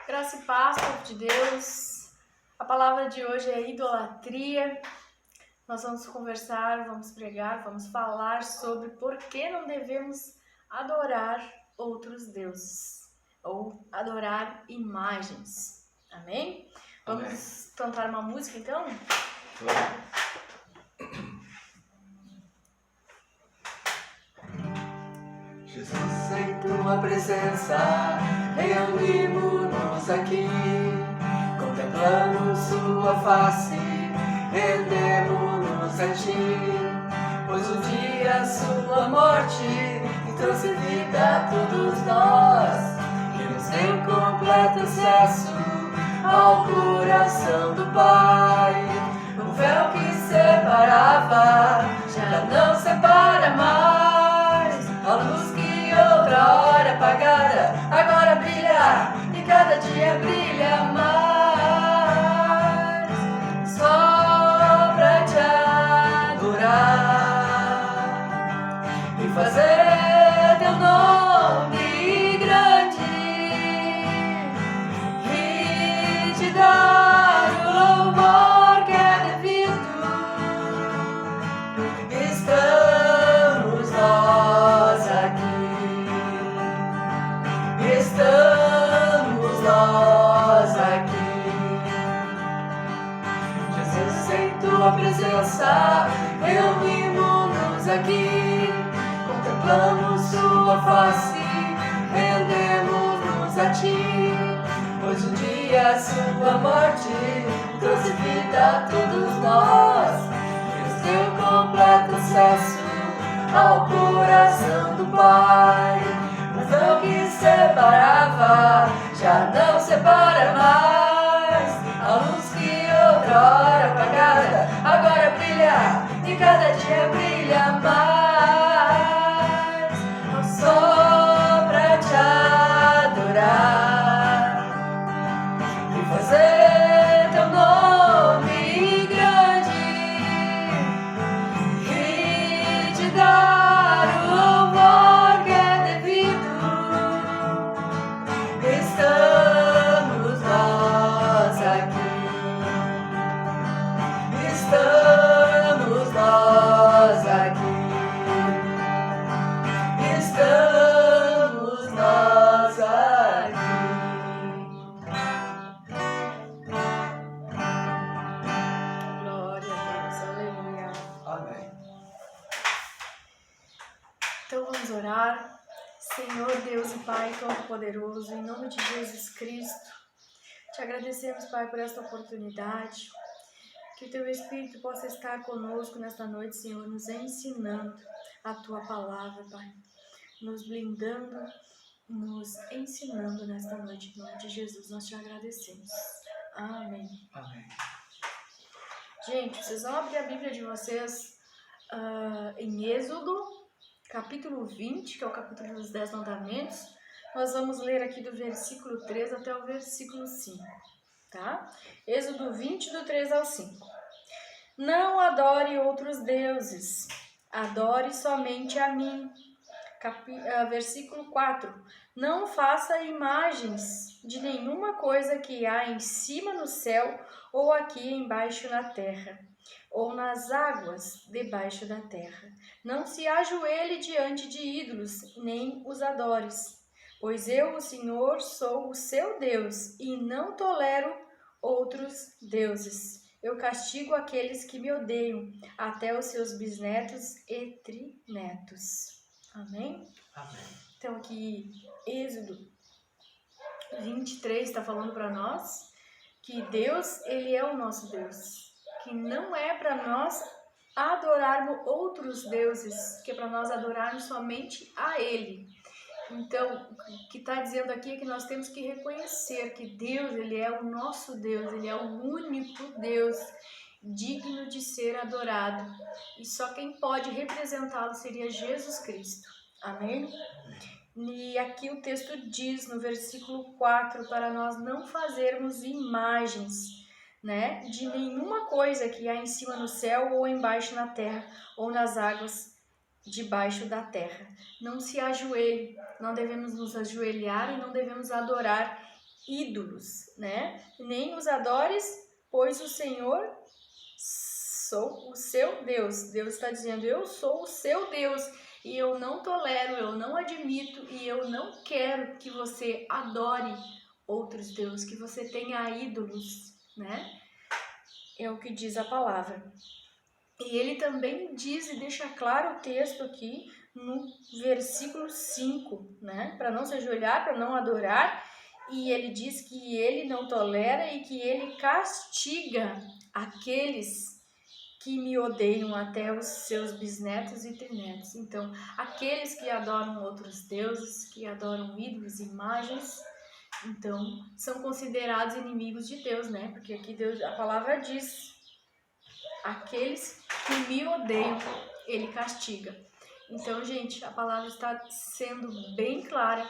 Graça e paz, povo de Deus. A palavra de hoje é idolatria. Nós vamos conversar, vamos pregar, vamos falar sobre por que não devemos adorar outros deuses ou adorar imagens. Amém? Vamos cantar uma música então? Jesus, em tua presença, reunimos-nos aqui, contemplamos sua face, rendemos-nos a ti, pois um dia sua morte que trouxe vida a todos nós, e nos deu completo acesso ao coração do Pai. O véu que separava já não separa mais, a luz que outra hora apagada agora brilha e cada dia brilha mais, só pra te adorar e fazer teu nome grande e te dar o louvor que é devido. Estamos nós aqui, estamos nós aqui. Jesus, em tua presença, reunimos-nos aqui, contemplamos sua face, rendemos-nos a ti, pois um dia sua morte trouxe vida a todos nós, e nos deu completo acesso ao coração do Pai. O véu que separava já não separa mais, a luz que outra hora apagada agora brilha e cada dia brilha mais, só pra te adorar e fazer teu nome grande e te dar o louvor que é devido. Estamos nós aqui, estamos nós aqui, estamos nós aqui. Glória a Deus, aleluia. Amém. Então vamos orar. Senhor Deus e Pai Todo-Poderoso, em nome de Jesus Cristo, te agradecemos, Pai, por esta oportunidade. Que o Teu Espírito possa estar conosco nesta noite, Senhor, nos ensinando a Tua palavra, Pai. Nos blindando, nos ensinando nesta noite. Em nome de Jesus, nós te agradecemos. Amém. Amém. Gente, vocês vão abrir a Bíblia de vocês em Êxodo, capítulo 20, que é o capítulo dos 10 mandamentos. Nós vamos ler aqui do versículo 3 até o versículo 5, tá? Êxodo 20, do 3 ao 5. Não adore outros deuses, adore somente a mim. Versículo 4. Não faça imagens de nenhuma coisa que há em cima no céu, ou aqui embaixo na terra, ou nas águas debaixo da terra. Não se ajoelhe diante de ídolos, nem os adores. Pois eu, o Senhor, sou o seu Deus, e não tolero outros deuses. Eu castigo aqueles que me odeiam, até os seus bisnetos e trinetos. Amém? Amém. Então aqui, Êxodo 23 está falando para nós que Deus, Ele é o nosso Deus. Que não é para nós adorarmos outros deuses, que é para nós adorarmos somente a Ele. Então, o que está dizendo aqui é que nós temos que reconhecer que Deus, Ele é o nosso Deus, Ele é o único Deus digno de ser adorado. E só quem pode representá-lo seria Jesus Cristo. Amém? E aqui o texto diz no versículo 4 para nós não fazermos imagens, né, de nenhuma coisa que há em cima no céu ou embaixo na terra ou nas águas debaixo da terra. Não se ajoelhe, não devemos nos ajoelhar e não devemos adorar ídolos, né? Nem os adores, pois o Senhor sou o seu Deus. Deus está dizendo, eu sou o seu Deus e eu não tolero, eu não admito e eu não quero que você adore outros deuses, que você tenha ídolos, né? É o que diz a palavra. E ele também diz e deixa claro o texto aqui no versículo 5, né? Para não se ajoelhar, para não adorar. E ele diz que ele não tolera e que ele castiga aqueles que me odeiam até os seus bisnetos e trinetos. Então, aqueles que adoram outros deuses, que adoram ídolos, imagens, então, são considerados inimigos de Deus, né? Porque aqui Deus, a palavra diz, aqueles que me odeiam, ele castiga. Então, gente, a palavra está sendo bem clara.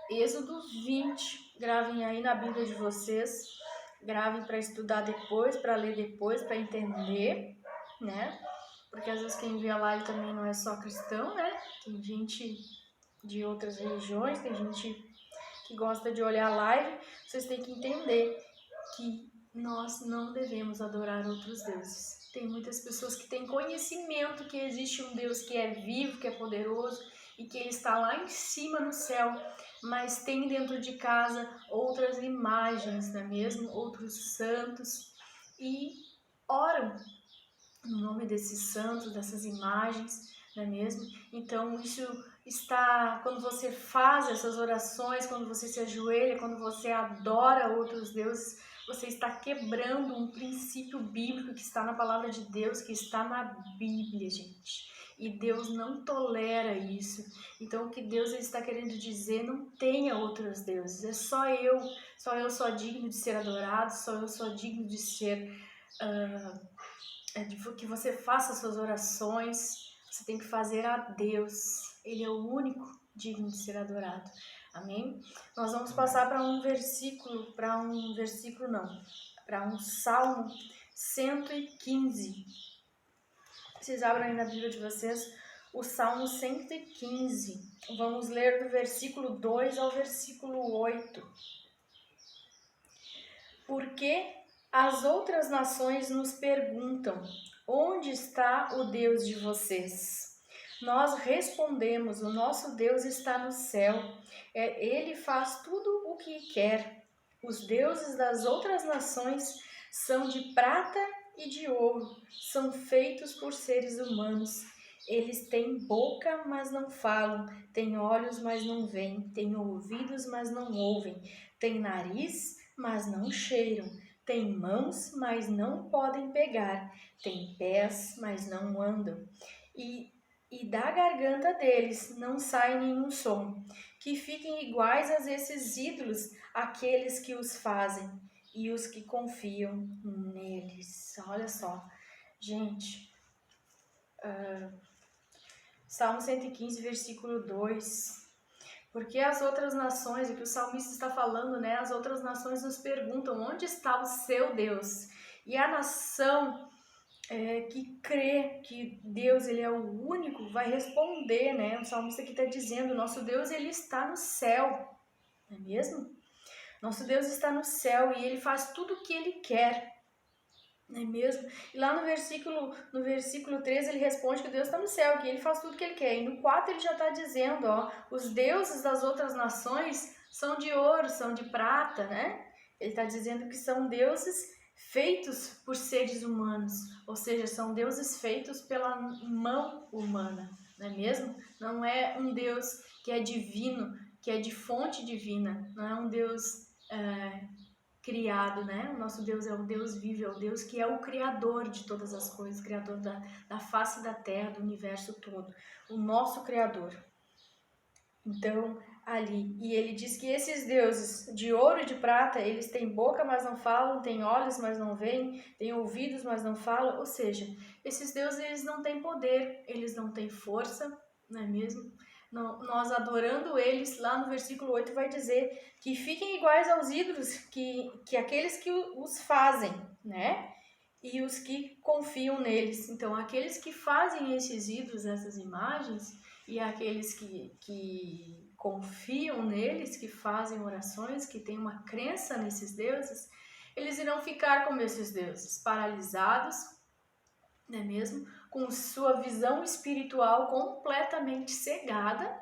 Êxodo 20, gravem aí na Bíblia de vocês, gravem para estudar depois, para ler depois, para entender, né? Porque às vezes quem vê a live também não é só cristão, né? Tem gente de outras religiões, tem gente que gosta de olhar a live. Vocês têm que entender que nós não devemos adorar outros deuses. Tem muitas pessoas que têm conhecimento que existe um Deus que é vivo, que é poderoso e que ele está lá em cima no céu, mas tem dentro de casa outras imagens, não é mesmo? Outros santos, e oram no nome desses santos, dessas imagens, não é mesmo? Então isso está, quando você faz essas orações, quando você se ajoelha, quando você adora outros deuses, você está quebrando um princípio bíblico que está na palavra de Deus, que está na Bíblia, gente. E Deus não tolera isso. Então o que Deus está querendo dizer, não tenha outros deuses, é só eu sou digno de ser adorado, só eu sou digno de ser... que você faça suas orações, você tem que fazer a Deus. Ele é o único digno de ser adorado. Amém? Nós vamos passar para um Salmo 115. Vocês abram aí na Bíblia de vocês o Salmo 115. Vamos ler do versículo 2 ao versículo 8. Porque as outras nações nos perguntam, onde está o Deus de vocês? Nós respondemos, o nosso Deus está no céu. Ele faz tudo o que quer. Os deuses das outras nações são de prata e de ouro, são feitos por seres humanos. Eles têm boca, mas não falam, têm olhos, mas não veem, têm ouvidos, mas não ouvem, têm nariz, mas não cheiram, têm mãos, mas não podem pegar, têm pés, mas não andam. E da garganta deles não sai nenhum som. Que fiquem iguais a esses ídolos, aqueles que os fazem e os que confiam neles. Olha só, gente, Salmo 115, versículo 2. Porque as outras nações, o que o salmista está falando, né? As outras nações nos perguntam, onde está o seu Deus? E a nação que crê que Deus ele é o único, vai responder, né? O salmista aqui está dizendo, nosso Deus ele está no céu, não é mesmo? Nosso Deus está no céu e ele faz tudo o que ele quer, não é mesmo? E lá no versículo 13 ele responde que Deus está no céu, que ele faz tudo o que ele quer. E no 4 ele já está dizendo, ó, os deuses das outras nações são de ouro, são de prata, né? Ele está dizendo que são deuses feitos por seres humanos, ou seja, são deuses feitos pela mão humana, não é mesmo? Não é um Deus que é divino, que é de fonte divina, não é um Deus criado, né? O nosso Deus é o Deus vivo, é o Deus que é o criador de todas as coisas, criador da face da terra, do universo todo, o nosso criador. Então, ali, e ele diz que esses deuses de ouro e de prata, eles têm boca, mas não falam, têm olhos, mas não veem, têm ouvidos, mas não falam, ou seja, esses deuses, eles não têm poder, eles não têm força, não é mesmo? Nós adorando eles, lá no versículo 8 vai dizer que fiquem iguais aos ídolos, que aqueles que os fazem, né? E os que confiam neles. Então, aqueles que fazem esses ídolos, essas imagens, e aqueles que confiam neles, que fazem orações, que têm uma crença nesses deuses, eles irão ficar como esses deuses, paralisados, não é mesmo? Com sua visão espiritual completamente cegada,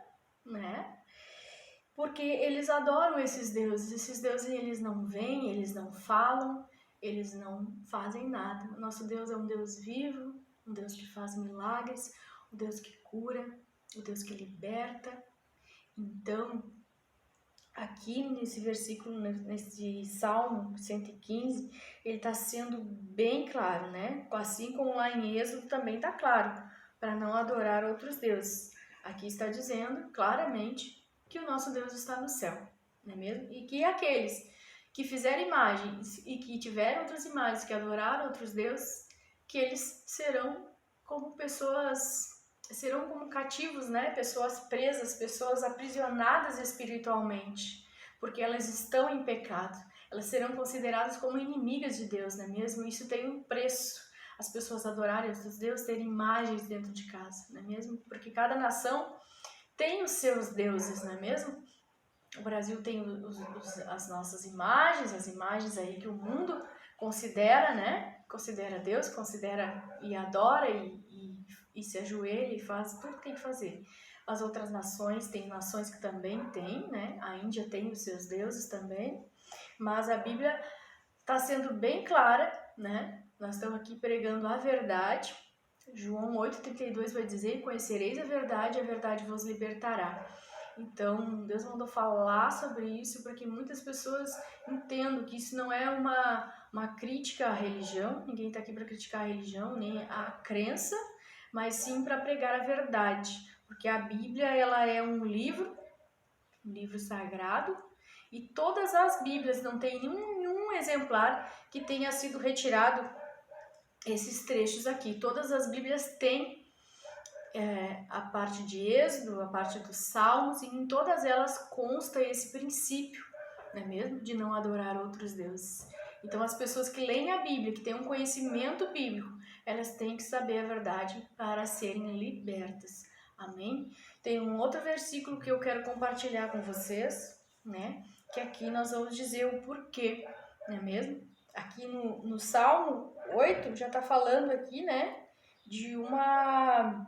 né? Porque eles adoram esses deuses eles não veem, eles não falam, eles não fazem nada. O nosso Deus é um Deus vivo, um Deus que faz milagres, um Deus que cura, um Deus que liberta. Então, aqui nesse versículo, nesse Salmo 115, ele está sendo bem claro, né? Assim como lá em Êxodo também está claro, para não adorar outros deuses. Aqui está dizendo claramente que o nosso Deus está no céu, não é mesmo? E que aqueles que fizeram imagens e que tiveram outras imagens, que adoraram outros deuses, que eles serão como pessoas, serão como cativos, né? Pessoas presas, pessoas aprisionadas espiritualmente, porque elas estão em pecado. Elas serão consideradas como inimigas de Deus, não é mesmo? Isso tem um preço. As pessoas adorarem os deuses, terem imagens dentro de casa, não é mesmo? Porque cada nação tem os seus deuses, não é mesmo? O Brasil tem as nossas imagens, as imagens aí que o mundo considera, né? Considera Deus, considera e adora e se ajoelha e faz tudo que tem que fazer. As outras nações, tem nações que também têm, né? A Índia tem os seus deuses também, mas a Bíblia está sendo bem clara, né? Nós estamos aqui pregando a verdade. João 8,32 vai dizer: conhecereis a verdade vos libertará. Então, Deus mandou falar sobre isso para que muitas pessoas entendam que isso não é uma crítica à religião, ninguém está aqui para criticar a religião, nem a crença, mas sim para pregar a verdade, porque a Bíblia ela é um livro sagrado, e todas as Bíblias, não tem nenhum exemplar que tenha sido retirado esses trechos aqui. Todas as Bíblias têm a parte de Êxodo, a parte dos Salmos, e em todas elas consta esse princípio, não é mesmo? De não adorar outros deuses. Então, as pessoas que leem a Bíblia, que têm um conhecimento bíblico, elas têm que saber a verdade para serem libertas. Amém? Tem um outro versículo que eu quero compartilhar com vocês, né? Que aqui nós vamos dizer o porquê, não é mesmo? Aqui no Salmo 8, já está falando aqui, né? De uma...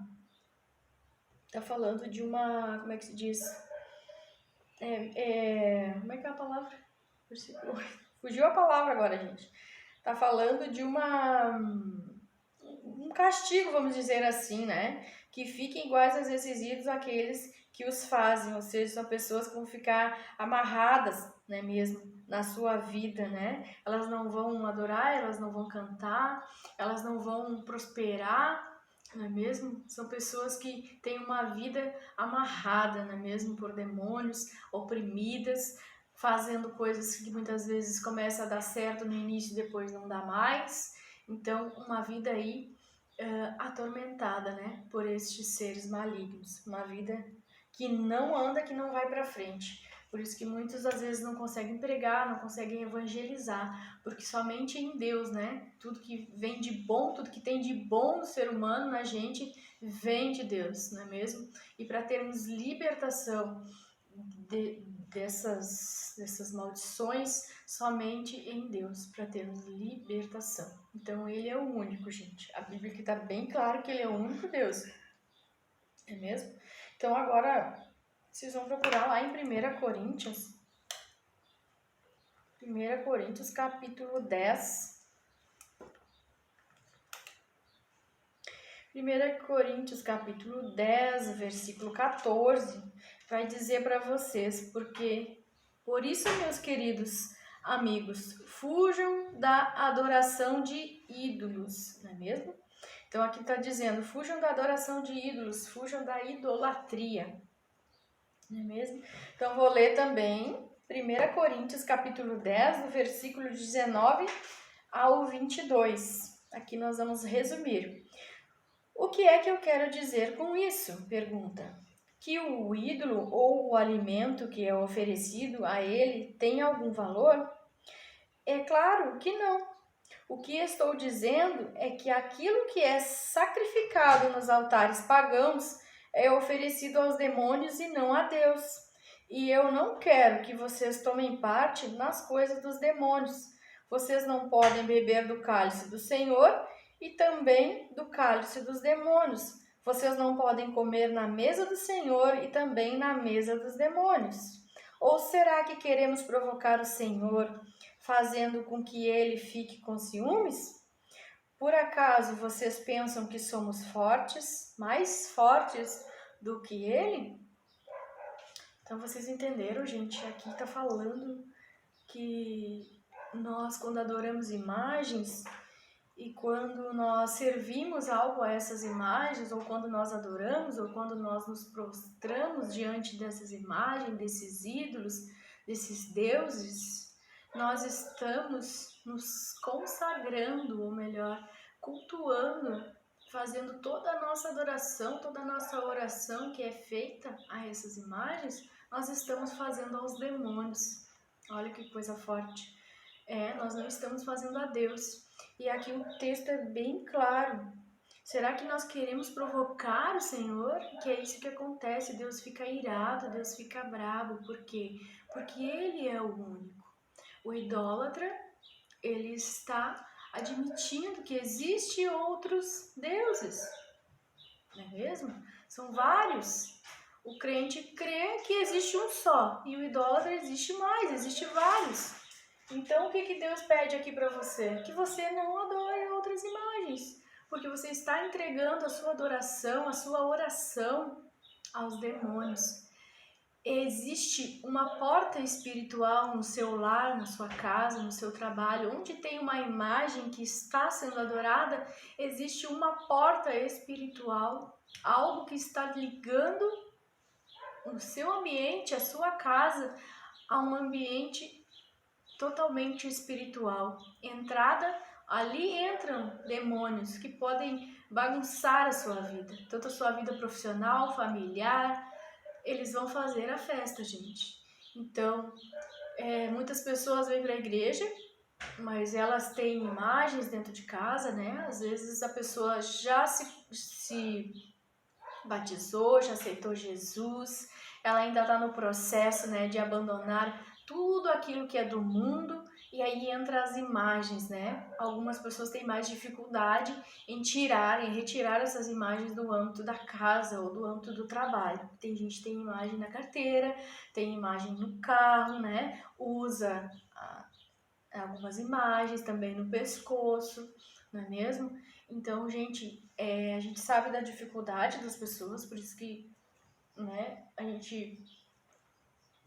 Está falando de uma... Como é que se diz? Como é que é a palavra? Versículo 8. Fugiu a palavra agora, gente. Está falando de um castigo, vamos dizer assim, né? Que fiquem iguais a esses ídolos aqueles que os fazem, ou seja, são pessoas que vão ficar amarradas, né, mesmo na sua vida, né? Elas não vão adorar, elas não vão cantar, elas não vão prosperar, não é mesmo? São pessoas que têm uma vida amarrada, não é mesmo? Por demônios, oprimidas, fazendo coisas que muitas vezes começa a dar certo no início e depois não dá mais. Então, uma vida aí atormentada, né, por estes seres malignos, uma vida que não anda, que não vai para frente. Por isso que muitos às vezes não conseguem pregar, não conseguem evangelizar, porque somente em Deus, né, tudo que vem de bom, tudo que tem de bom no ser humano, na gente, vem de Deus, não é mesmo? E para termos libertação dessas maldições, somente em Deus, para termos libertação. Então, Ele é o único, gente. A Bíblia que está bem claro que Ele é o único Deus. É mesmo? Então, agora, vocês vão procurar lá em 1 Coríntios. 1 Coríntios, capítulo 10. 1 Coríntios, capítulo 10, versículo 14, vai dizer para vocês, porque, por isso, meus queridos amigos, fujam da adoração de ídolos, não é mesmo? Então, aqui está dizendo, fujam da adoração de ídolos, fujam da idolatria, não é mesmo? Então, vou ler também 1 Coríntios, capítulo 10, do versículo 19 ao 22. Aqui nós vamos resumir. O que é que eu quero dizer com isso? Pergunta. Que o ídolo ou o alimento que é oferecido a ele tem algum valor? É claro que não. O que estou dizendo é que aquilo que é sacrificado nos altares pagãos é oferecido aos demônios e não a Deus. E eu não quero que vocês tomem parte nas coisas dos demônios. Vocês não podem beber do cálice do Senhor e também do cálice dos demônios. Vocês não podem comer na mesa do Senhor e também na mesa dos demônios. Ou será que queremos provocar o Senhor, fazendo com que ele fique com ciúmes? Por acaso vocês pensam que somos fortes, mais fortes do que ele? Então vocês entenderam, gente? Aqui está falando que nós, quando adoramos imagens e quando nós servimos algo a essas imagens, ou quando nós adoramos, ou quando nós nos prostramos diante dessas imagens, desses ídolos, desses deuses, nós estamos nos consagrando, ou melhor, cultuando, fazendo toda a nossa adoração, toda a nossa oração que é feita a essas imagens, nós estamos fazendo aos demônios. Olha que coisa forte. Nós não estamos fazendo a Deus. E aqui o texto é bem claro. Será que nós queremos provocar o Senhor? Que é isso que acontece. Deus fica irado, Deus fica bravo. Por quê? Porque Ele é o único. O idólatra, ele está admitindo que existem outros deuses. Não é mesmo? São vários. O crente crê que existe um só. E o idólatra existe mais, existe vários. Então, o que Deus pede aqui para você? Que você não adore outras imagens, porque você está entregando a sua adoração, a sua oração aos demônios. Existe uma porta espiritual no seu lar, na sua casa, no seu trabalho, onde tem uma imagem que está sendo adorada, existe uma porta espiritual, algo que está ligando o seu ambiente, a sua casa, a um ambiente totalmente espiritual. Ali entram demônios que podem bagunçar a sua vida, tanto a sua vida profissional, familiar. Eles vão fazer a festa, gente. Então, muitas pessoas vêm para a igreja, mas elas têm imagens dentro de casa, né? Às vezes a pessoa já se batizou, já aceitou Jesus, ela ainda está no processo, né, de abandonar tudo aquilo que é do mundo, e aí entra as imagens, né? Algumas pessoas têm mais dificuldade em retirar essas imagens do âmbito da casa ou do âmbito do trabalho. Tem gente que tem imagem na carteira, tem imagem no carro, né? Usa algumas imagens também no pescoço, não é mesmo? Então, gente, a gente sabe da dificuldade das pessoas, por isso que, né, a gente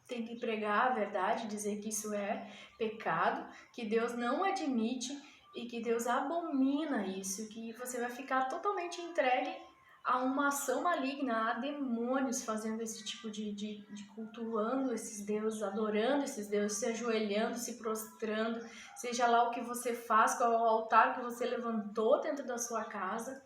tem que pregar a verdade, dizer que isso é pecado, que Deus não admite e que Deus abomina isso, que você vai ficar totalmente entregue a uma ação maligna, a demônios fazendo esse tipo de cultuando esses deuses, adorando esses deuses, se ajoelhando, se prostrando, seja lá o que você faz, qual é o altar que você levantou dentro da sua casa,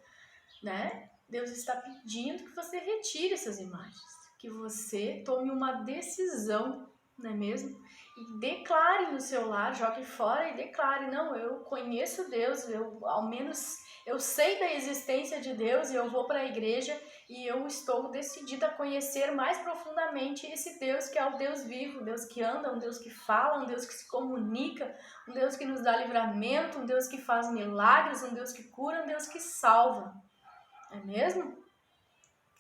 né? Deus está pedindo que você retire essas imagens, que você tome uma decisão, não é mesmo? E declare no seu lar, jogue fora e declare, não, eu conheço Deus, ao menos eu sei da existência de Deus e eu vou para a igreja e eu estou decidida a conhecer mais profundamente esse Deus que é o Deus vivo, um Deus que anda, um Deus que fala, um Deus que se comunica, um Deus que nos dá livramento, um Deus que faz milagres, um Deus que cura, um Deus que salva. Não é mesmo?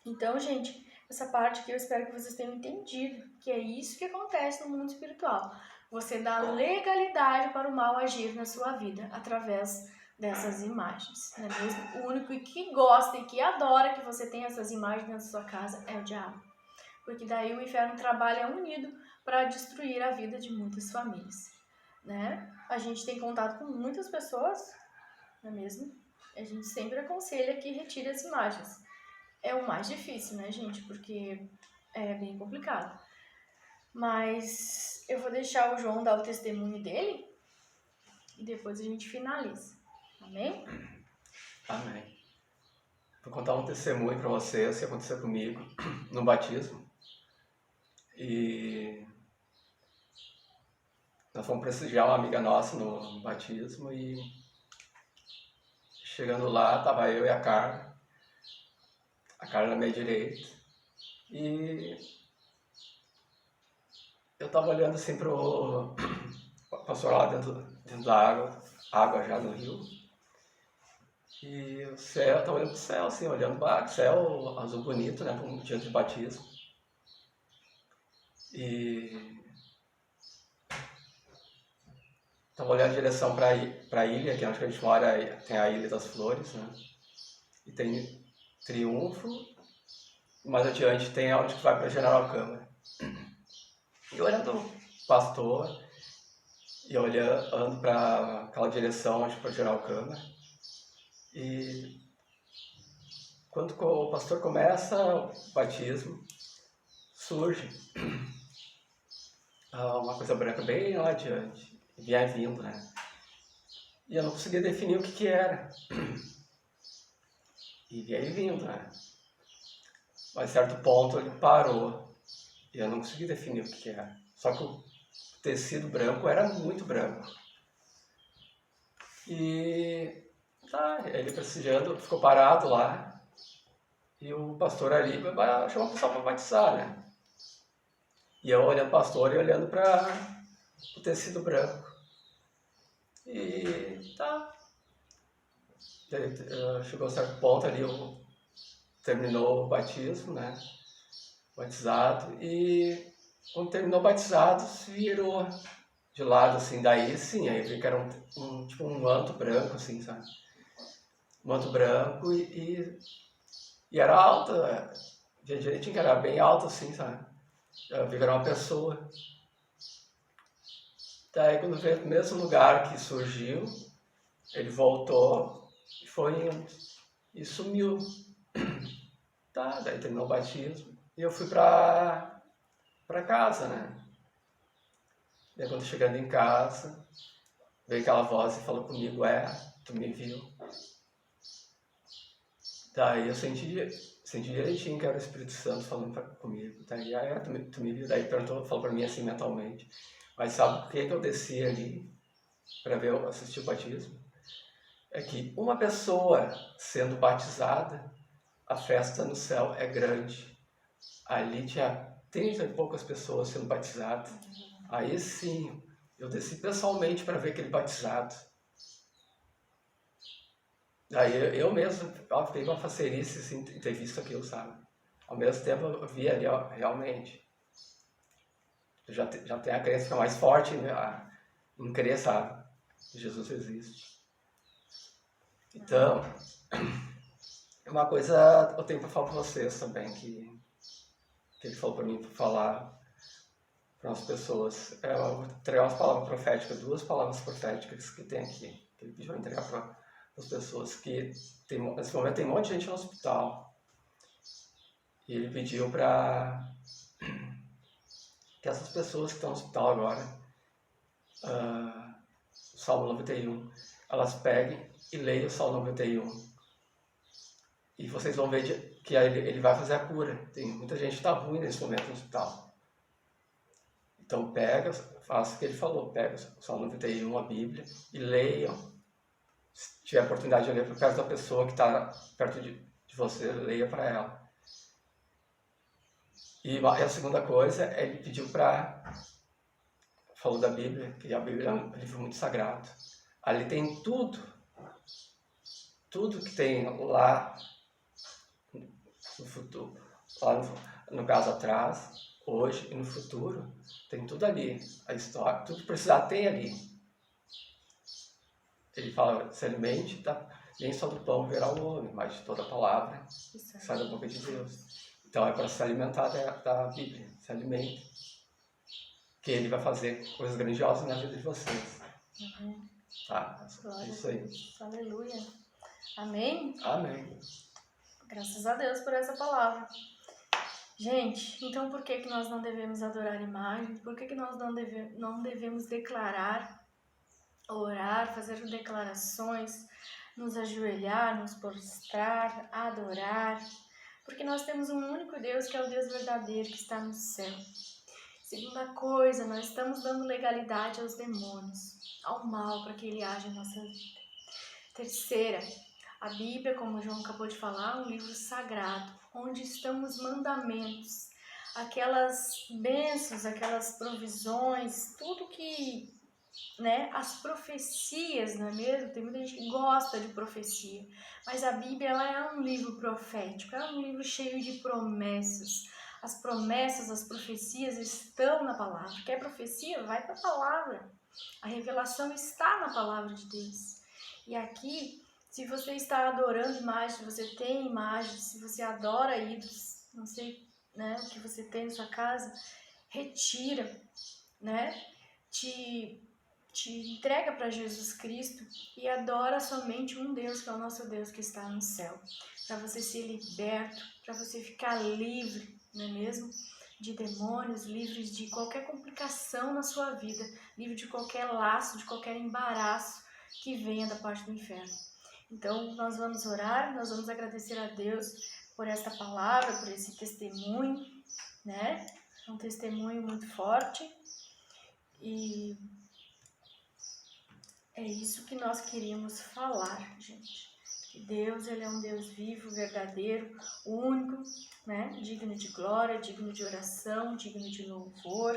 Então, gente, essa parte aqui eu espero que vocês tenham entendido, que é isso que acontece no mundo espiritual. Você dá legalidade para o mal agir na sua vida através dessas imagens, não é mesmo? O único que gosta e que adora que você tenha essas imagens dentro da sua casa é o diabo. Porque daí o inferno trabalha unido para destruir a vida de muitas famílias, né? A gente tem contato com muitas pessoas, não é mesmo? A gente sempre aconselha que retire as imagens. É o mais difícil, né, gente? Porque é bem complicado. Mas eu vou deixar o João dar o testemunho dele e depois a gente finaliza. Amém? Amém. Vou contar um testemunho para vocês que aconteceu comigo no batismo. E nós fomos prestigiar uma amiga nossa no batismo e chegando lá, estava eu e a Carla na minha direita, e eu tava olhando assim pro pastor lá dentro da água já no rio. E o céu, eu tava olhando pro céu, assim, olhando para o céu azul bonito, né, como dia de batismo. E tava olhando em direção pra ilha, que é onde a gente mora, tem a Ilha das Flores, né? E tem Triunfo, mais adiante tem onde que vai pra General Câmara. E olhando o pastor, e olhando para aquela direção onde para General Câmara. E quando o pastor começa o batismo, surge uma coisa branca bem lá adiante, e vinha vindo, né? E eu não conseguia definir o que era. E vinha vindo, né? Mas a certo ponto ele parou, e eu não consegui definir o que era. Só que o tecido branco era muito branco. E tá, ele precisando, ficou parado lá, e o pastor ali chamou o pessoal para batizar, né? E eu olhando o pastor e olhando para o tecido branco. E tá. Chegou a certo ponto ali, terminou o batismo, né? Batizado. E quando terminou o batizado, se virou de lado, assim. Daí sim, aí eu vi que era tipo um manto branco, assim, sabe? Um manto branco e era alto, via direitinho que era bem alto, assim, sabe? Eu vi que era uma pessoa. Daí quando veio no mesmo lugar que surgiu, ele voltou e foi indo. E sumiu. Tá, daí terminou o batismo. E eu fui pra casa, né? Daí quando chegando em casa, veio aquela voz e falou comigo, tu me viu. Daí eu senti direitinho que era o Espírito Santo falando comigo. Daí, tu me viu. Daí falou pra mim assim mentalmente. Mas sabe por que eu desci ali pra assistir o batismo? É que uma pessoa sendo batizada, a festa no céu é grande. Ali tinha 30 e poucas pessoas sendo batizadas. Aí sim, eu desci pessoalmente para ver aquele batizado. Aí eu mesmo fiquei uma facerice assim, em ter visto aquilo, sabe? Ao mesmo tempo eu vi ali, ó, realmente. Eu já tenho a crença fica mais forte, né, em crer, sabe? Que Jesus existe. Então, uma coisa eu tenho para falar para vocês também, que ele falou para mim para falar para as pessoas. Eu vou entregar umas palavras proféticas, 2 palavras proféticas que tem aqui, que ele pediu entregar para as pessoas, que nesse momento tem um monte de gente no hospital. E ele pediu para que essas pessoas que estão no hospital agora, o Salmo 91, elas peguem e leiam o Salmo 91. E vocês vão ver que ele vai fazer a cura. Tem muita gente que está ruim nesse momento no hospital. Então faça o que ele falou, pega o Salmo 91, a Bíblia, e leiam. Se tiver a oportunidade de ler por causa da pessoa que está perto de você, leia para ela. E a segunda coisa, ele pediu falou da Bíblia, que a Bíblia é um livro muito sagrado. Ali tem tudo que tem lá no futuro, lá no caso atrás, hoje e no futuro, tem tudo ali, a história, tudo que precisar tem ali. Ele fala, se alimente, nem só do pão verá o homem, mas de toda a palavra que sai da boca de Deus. Então é para se alimentar da Bíblia, se alimente, que ele vai fazer coisas grandiosas na vida de vocês. Uhum. Tá? É isso aí. Aleluia. Amém? Amém. Graças a Deus por essa palavra. Gente, então por que nós não devemos adorar imagens? Por que nós não devemos declarar, orar, fazer declarações, nos ajoelhar, nos prostrar, adorar? Porque nós temos um único Deus, que é o Deus verdadeiro, que está no céu. Segunda coisa, nós estamos dando legalidade aos demônios, ao mal, para que ele age em nossa vida. Terceira, a Bíblia, como o João acabou de falar, é um livro sagrado, onde estão os mandamentos, aquelas bênçãos, aquelas provisões, tudo que, né, as profecias, não é mesmo? Tem muita gente que gosta de profecia, mas a Bíblia ela é um livro profético, é um livro cheio de promessas. As promessas, as profecias estão na palavra. Quer profecia? Vai para a palavra. A revelação está na palavra de Deus. E aqui, se você está adorando imagens, se você tem imagens, se você adora ídolos, não sei, né, o que você tem na sua casa, retira, né? Te entrega para Jesus Cristo e adora somente um Deus, que é o nosso Deus que está no céu. Para você ser liberto, para você ficar livre, não é mesmo? De demônios, livres de qualquer complicação na sua vida, livre de qualquer laço, de qualquer embaraço que venha da parte do inferno. Então, nós vamos orar, nós vamos agradecer a Deus por esta palavra, por esse testemunho, né? É um testemunho muito forte. E é isso que nós queríamos falar, gente. Que Deus, ele é um Deus vivo, verdadeiro, único, né? Digno de glória, digno de oração, digno de louvor.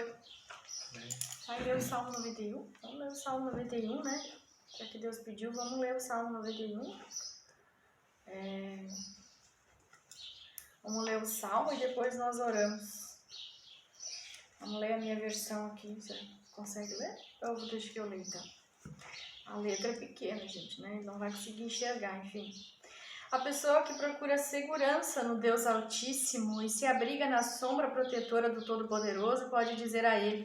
Vai ler o Salmo 91? Vamos ler o Salmo 91, né? Já que Deus pediu, vamos ler o Salmo 91. Vamos ler o Salmo e depois nós oramos. Vamos ler a minha versão aqui. Você consegue ler? Ou deixa que eu leia, então. A letra é pequena, gente, né? Não vai conseguir enxergar, enfim. A pessoa que procura segurança no Deus Altíssimo e se abriga na sombra protetora do Todo-Poderoso pode dizer a Ele: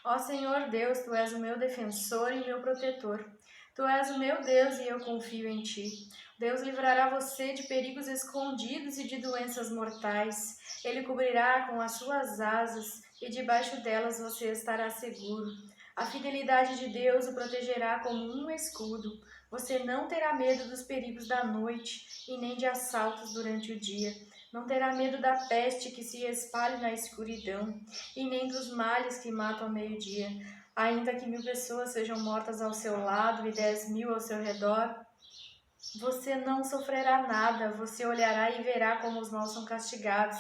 Ó Senhor Deus, Tu és o meu defensor e meu protetor. Tu és o meu Deus e eu confio em Ti. Deus livrará você de perigos escondidos e de doenças mortais. Ele cobrirá com as suas asas e debaixo delas você estará seguro. A fidelidade de Deus o protegerá como um escudo. Você não terá medo dos perigos da noite e nem de assaltos durante o dia. Não terá medo da peste que se espalhe na escuridão e nem dos males que matam ao meio-dia. Ainda que 1000 pessoas sejam mortas ao seu lado e 10.000 ao seu redor, você não sofrerá nada. Você olhará e verá como os maus são castigados.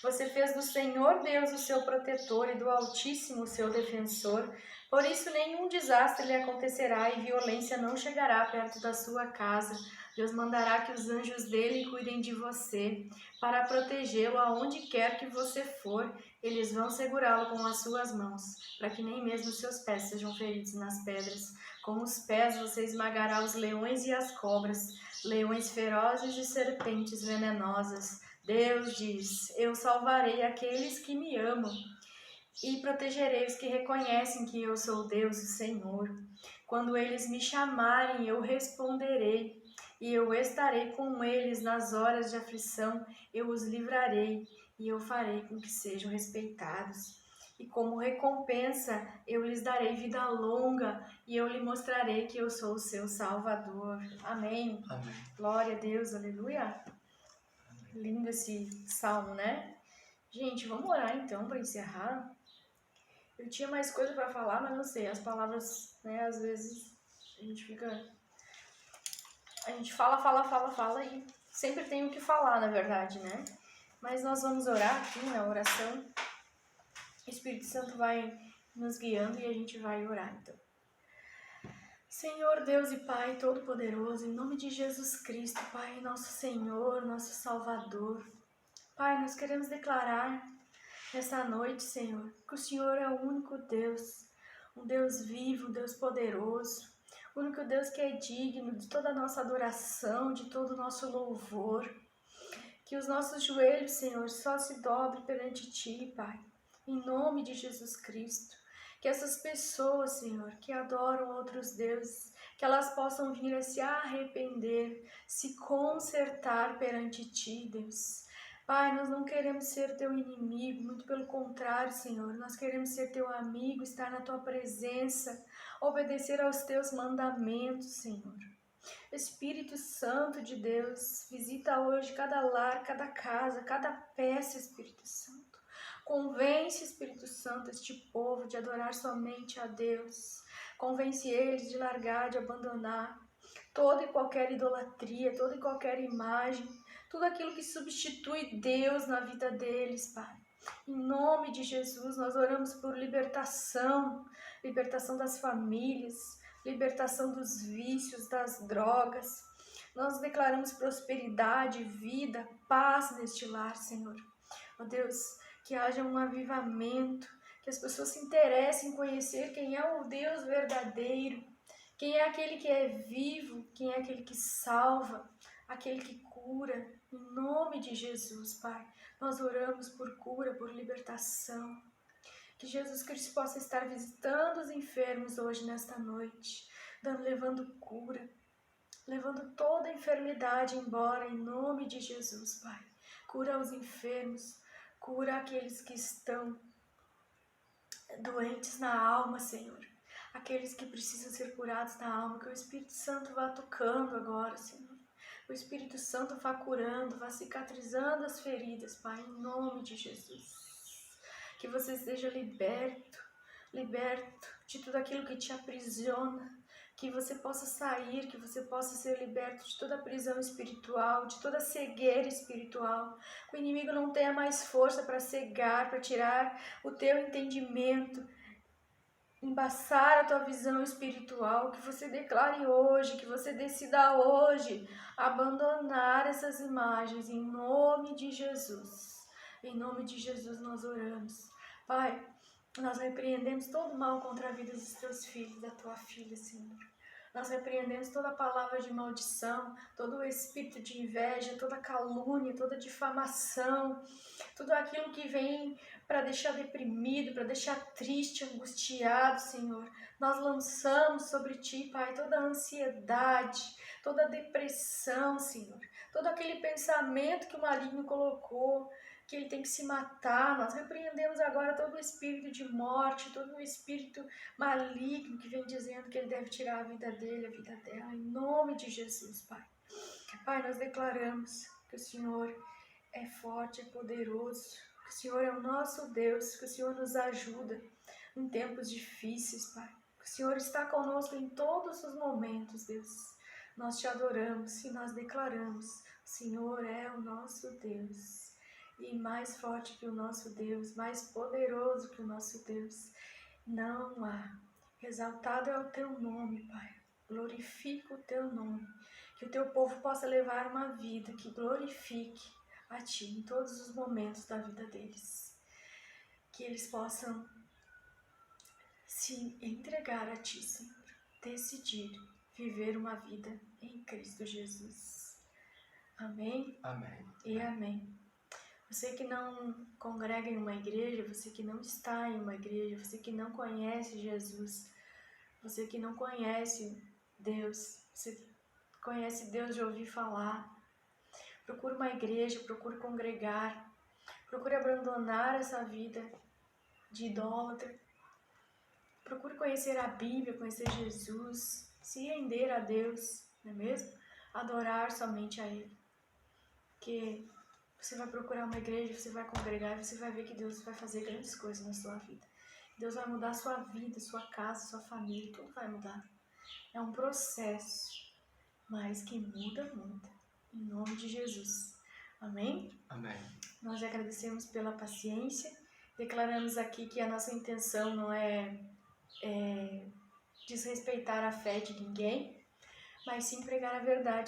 Você fez do Senhor Deus o seu protetor e do Altíssimo o seu defensor. Por isso nenhum desastre lhe acontecerá e violência não chegará perto da sua casa. Deus mandará que os anjos dele cuidem de você, para protegê-lo aonde quer que você for. Eles vão segurá-lo com as suas mãos, para que nem mesmo os seus pés sejam feridos nas pedras. Com os pés você esmagará os leões e as cobras, leões ferozes e serpentes venenosas. Deus diz: Eu salvarei aqueles que me amam e protegerei os que reconhecem que eu sou Deus, o Senhor. Quando eles me chamarem, eu responderei, e eu estarei com eles nas horas de aflição. Eu os livrarei, e eu farei com que sejam respeitados. E como recompensa, eu lhes darei vida longa, e eu lhe mostrarei que eu sou o seu Salvador. Amém. Amém. Glória a Deus, aleluia. Lindo esse salmo, né? Gente, vamos orar então para encerrar. Eu tinha mais coisa para falar, mas não sei, as palavras, né, às vezes a gente fala e sempre tem o que falar, na verdade, né? Mas nós vamos orar aqui na oração. O Espírito Santo vai nos guiando e a gente vai orar, então. Senhor Deus e Pai Todo-Poderoso, em nome de Jesus Cristo, Pai, nosso Senhor, nosso Salvador. Pai, nós queremos declarar nessa noite, Senhor, que o Senhor é o único Deus, um Deus vivo, um Deus poderoso, o único Deus que é digno de toda a nossa adoração, de todo o nosso louvor. Que os nossos joelhos, Senhor, só se dobrem perante Ti, Pai, em nome de Jesus Cristo. Que essas pessoas, Senhor, que adoram outros deuses, que elas possam vir a se arrepender, se consertar perante Ti, Deus. Pai, nós não queremos ser Teu inimigo, muito pelo contrário, Senhor. Nós queremos ser Teu amigo, estar na Tua presença, obedecer aos Teus mandamentos, Senhor. Espírito Santo de Deus, visita hoje cada lar, cada casa, cada peça, Espírito Santo. Convence, Espírito Santo, este povo de adorar somente a Deus. Convence eles de largar, de abandonar toda e qualquer idolatria, toda e qualquer imagem, tudo aquilo que substitui Deus na vida deles, Pai. Em nome de Jesus, nós oramos por libertação, libertação das famílias, libertação dos vícios, das drogas. Nós declaramos prosperidade, vida, paz neste lar, Senhor. Ó Deus, que haja um avivamento, que as pessoas se interessem em conhecer quem é o Deus verdadeiro, quem é aquele que é vivo, quem é aquele que salva, aquele que cura. Em nome de Jesus, Pai, nós oramos por cura, por libertação. Que Jesus Cristo possa estar visitando os enfermos hoje, nesta noite, levando cura, levando toda a enfermidade embora, em nome de Jesus, Pai. Cura os enfermos, cura aqueles que estão doentes na alma, Senhor. Aqueles que precisam ser curados na alma, que o Espírito Santo vá tocando agora, Senhor. O Espírito Santo vá curando, vá cicatrizando as feridas, Pai, em nome de Jesus. Que você seja liberto de tudo aquilo que te aprisiona. Que você possa sair, que você possa ser liberto de toda a prisão espiritual, de toda a cegueira espiritual. Que o inimigo não tenha mais força para cegar, para tirar o teu entendimento, embaçar a tua visão espiritual. Que você declare hoje, que você decida hoje abandonar essas imagens, em nome de Jesus. Em nome de Jesus nós oramos. Pai, nós repreendemos todo o mal contra a vida dos teus filhos, da tua filha, Senhor. Nós repreendemos toda palavra de maldição, todo o espírito de inveja, toda calúnia, toda difamação, tudo aquilo que vem para deixar deprimido, para deixar triste, angustiado, Senhor. Nós lançamos sobre Ti, Pai, toda a ansiedade, toda a depressão, Senhor. Todo aquele pensamento que o maligno colocou, que ele tem que se matar. Nós repreendemos agora todo o espírito de morte, todo o espírito maligno que vem dizendo que ele deve tirar a vida dele, a vida dela, em nome de Jesus, Pai. Pai, nós declaramos que o Senhor é forte, é poderoso, que o Senhor é o nosso Deus, que o Senhor nos ajuda em tempos difíceis, Pai. Que o Senhor está conosco em todos os momentos, Deus. Nós te adoramos e nós declaramos: o Senhor é o nosso Deus. E mais forte que o nosso Deus, mais poderoso que o nosso Deus, não há. Exaltado é o teu nome, Pai. Glorifica o teu nome. Que o teu povo possa levar uma vida que glorifique a Ti em todos os momentos da vida deles. Que eles possam se entregar a Ti, Senhor. Decidir viver uma vida em Cristo Jesus. Amém? Amém. E amém. Você que não congrega em uma igreja, você que não está em uma igreja, você que não conhece Jesus, você que não conhece Deus, você conhece Deus de ouvir falar, procure uma igreja, procure congregar, procure abandonar essa vida de idólatra, procure conhecer a Bíblia, conhecer Jesus, se render a Deus, não é mesmo? Adorar somente a Ele. Porque você vai procurar uma igreja, você vai congregar e você vai ver que Deus vai fazer grandes coisas na sua vida. Deus vai mudar a sua vida, sua casa, sua família, tudo vai mudar. É um processo, mas que muda, muda. Em nome de Jesus. Amém? Amém. Nós agradecemos pela paciência. Declaramos aqui que a nossa intenção não é desrespeitar a fé de ninguém, mas sim pregar a verdade.